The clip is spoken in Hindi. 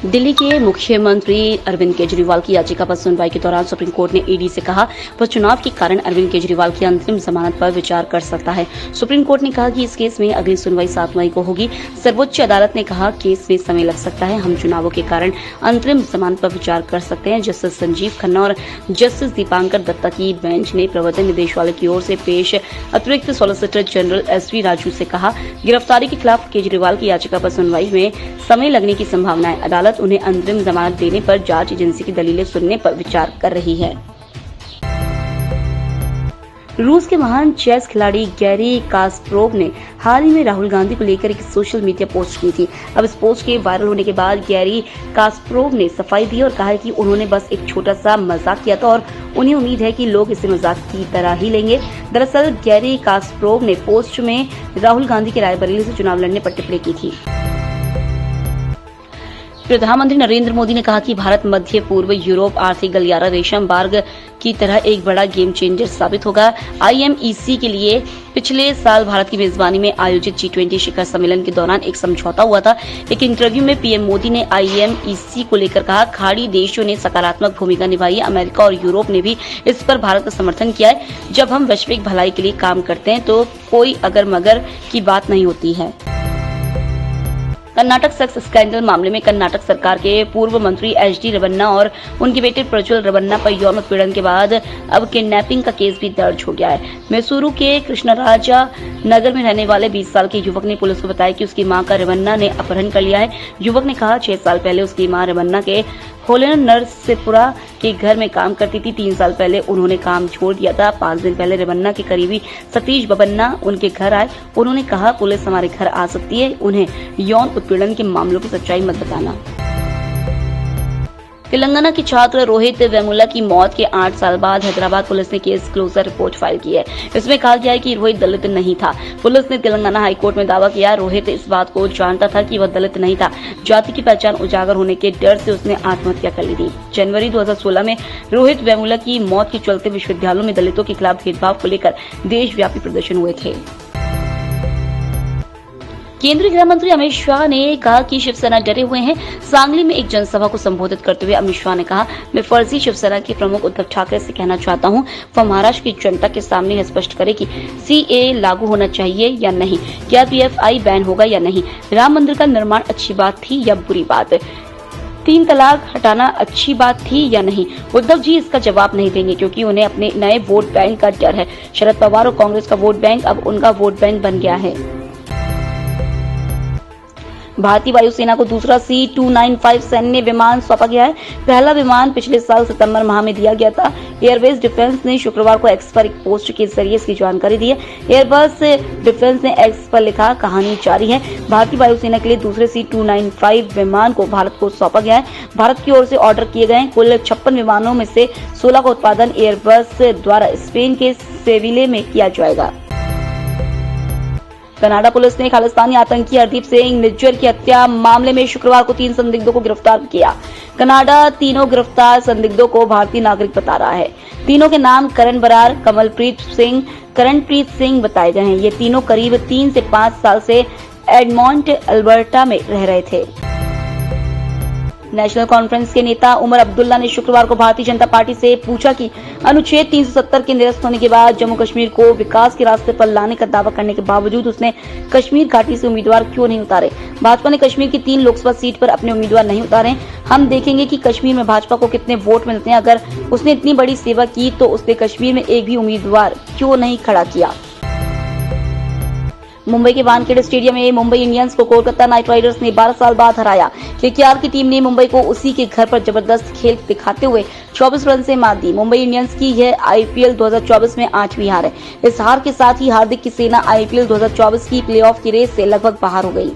दिल्ली के मुख्यमंत्री अरविंद केजरीवाल की याचिका पर सुनवाई के दौरान सुप्रीम कोर्ट ने ईडी से कहा वह चुनाव के कारण अरविंद केजरीवाल की अंतरिम जमानत पर विचार कर सकता है। सुप्रीम कोर्ट ने कहा कि इस केस में अगली सुनवाई 7 मई को होगी। सर्वोच्च अदालत ने कहा केस में समय लग सकता है, हम चुनावों के कारण अंतरिम जमानत पर विचार कर सकते हैं। जस्टिस संजीव खन्ना और जस्टिस दीपांकर दत्ता की बेंच ने प्रवर्तन निदेशालय की ओर से पेश अतिरिक्त सॉलिसिटर जनरल SV राजू से कहा गिरफ्तारी के खिलाफ केजरीवाल की याचिका पर सुनवाई में समय लगने की संभावना है। अदालत उन्हें अंतरिम जमानत देने पर जांच एजेंसी की दलीलें सुनने पर विचार कर रही है। रूस के महान चेस खिलाड़ी गैरी कास्परोव ने हाल ही में राहुल गांधी को लेकर एक सोशल मीडिया पोस्ट की थी। अब इस पोस्ट के वायरल होने के बाद गैरी कास्परोव ने सफाई दी और कहा है कि उन्होंने बस एक छोटा सा मजाक किया था और उन्हें उम्मीद है कि लोग इसे मजाक की तरह ही लेंगे। दरअसल गैरी कास्परोव ने पोस्ट में राहुल गांधी के रायबरेली से चुनाव लड़ने पर टिप्पणी की थी। प्रधानमंत्री नरेंद्र मोदी ने कहा कि भारत मध्य पूर्व यूरोप आर्थिक गलियारा रेशम बार्ग की तरह एक बड़ा गेम चेंजर साबित होगा। IMEC के लिए पिछले साल भारत की मेजबानी में आयोजित G20 शिखर सम्मेलन के दौरान एक समझौता हुआ था। एक इंटरव्यू में PM मोदी ने IMEC को लेकर कहा खाड़ी देशों ने सकारात्मक भूमिका निभाई है। अमेरिका और यूरोप ने भी इस पर भारत का समर्थन किया है। जब हम वैश्विक भलाई के लिए काम करते हैं तो कोई अगर मगर की बात नहीं होती है। कर्नाटक सेक्स स्कैंडल मामले में कर्नाटक सरकार के पूर्व मंत्री HD रमन्ना और उनके बेटे प्रज्वल रमन्ना पर यौन उत्पीड़न के बाद अब किडनैपिंग का केस भी दर्ज हो गया है। मैसूरू के कृष्णराजा नगर में रहने वाले 20 साल के युवक ने पुलिस को बताया कि उसकी मां का रमन्ना ने अपहरण कर लिया है। युवक ने कहा 6 साल पहले उसकी मां रमन्ना के होलेन नरसिपुरा के घर में काम करती थी। 3 साल पहले उन्होंने काम छोड़ दिया था। 5 दिन पहले रमन्ना के करीबी सतीश बबन्ना उनके घर आए। उन्होंने कहा पुलिस हमारे घर आ सकती है, उन्हें यौन उत्पीड़न के मामलों की सच्चाई मत बताना। तेलंगाना के छात्र रोहित वेमुला की मौत के 8 साल बाद हैदराबाद पुलिस ने केस क्लोजर रिपोर्ट फाइल की है। इसमें कहा गया है कि रोहित दलित नहीं था। पुलिस ने तेलंगाना हाईकोर्ट में दावा किया रोहित इस बात को जानता था कि वह दलित नहीं था। जाति की पहचान उजागर होने के डर से उसने आत्महत्या कर ली थी। जनवरी 2016 में रोहित वेमुला की मौत के चलते विश्वविद्यालयों में दलितों के खिलाफ भेदभाव को लेकर देशव्यापी प्रदर्शन हुए थे। केंद्रीय गृह मंत्री अमित शाह ने कहा कि शिवसेना डरे हुए हैं। सांगली में एक जनसभा को संबोधित करते हुए अमित शाह ने कहा मैं फर्जी शिवसेना के प्रमुख उद्धव ठाकरे से कहना चाहता हूं वह महाराष्ट्र की जनता के सामने यह स्पष्ट करे कि CAA लागू होना चाहिए या नहीं, क्या PFI बैन होगा या नहीं, राम मंदिर का निर्माण अच्छी बात थी या बुरी बात, 3 तलाक हटाना अच्छी बात थी या नहीं। उद्धव जी इसका जवाब नहीं देंगे क्योंकि उन्हें अपने नए वोट बैंक का डर है। शरद पवार और कांग्रेस का वोट बैंक अब उनका वोट बैंक बन गया है। भारतीय वायुसेना को दूसरा C-295 सैन्य विमान सौंपा गया है। पहला विमान पिछले साल सितंबर माह में दिया गया था। एयरबेस डिफेंस ने शुक्रवार को X पर एक पोस्ट के जरिए इसकी जानकारी दी है। एयरबस डिफेंस ने X पर लिखा कहानी जारी है। भारतीय वायुसेना के लिए दूसरे C-295 विमान को भारत को सौंपा गया है। भारत की ओर से ऑर्डर किए गए कुल 56 विमानों में से 16 का उत्पादन एयरबस द्वारा स्पेन के सेविले में किया जाएगा। कनाडा पुलिस ने खालिस्तानी आतंकी हरदीप सिंह निज्जर की हत्या मामले में शुक्रवार को 3 संदिग्धों को गिरफ्तार किया। कनाडा तीनों गिरफ्तार संदिग्धों को भारतीय नागरिक बता रहा है। तीनों के नाम करण बरार, कमलप्रीत सिंह, करणप्रीत सिंह बताए गए हैं। ये तीनों करीब 3 से 5 साल से एडमॉन्ट अल्बर्टा में रह रहे थे। नेशनल कॉन्फ्रेंस के नेता उमर अब्दुल्ला ने शुक्रवार को भारतीय जनता पार्टी से पूछा कि अनुच्छेद 370 के निरस्त होने के बाद जम्मू कश्मीर को विकास के रास्ते पर लाने का दावा करने के बावजूद उसने कश्मीर घाटी से उम्मीदवार क्यों नहीं उतारे। भाजपा ने कश्मीर की 3 लोकसभा सीट पर अपने उम्मीदवार नहीं उतारे। हम देखेंगे कि कश्मीर में भाजपा को कितने वोट मिलते हैं। अगर उसने इतनी बड़ी सेवा की तो उसने कश्मीर में एक भी उम्मीदवार क्यों नहीं खड़ा किया। मुंबई के वानखेड़े स्टेडियम में मुंबई इंडियंस को कोलकाता नाइट राइडर्स ने 12 साल बाद हराया। KKR की टीम ने मुंबई को उसी के घर पर जबरदस्त खेल दिखाते हुए 24 रन से मात दी। मुंबई इंडियंस की यह IPL 2024 में 8वीं हार है। इस हार के साथ ही हार्दिक की सेना IPL 2024 की प्लेऑफ की रेस से लगभग बाहर हो गई।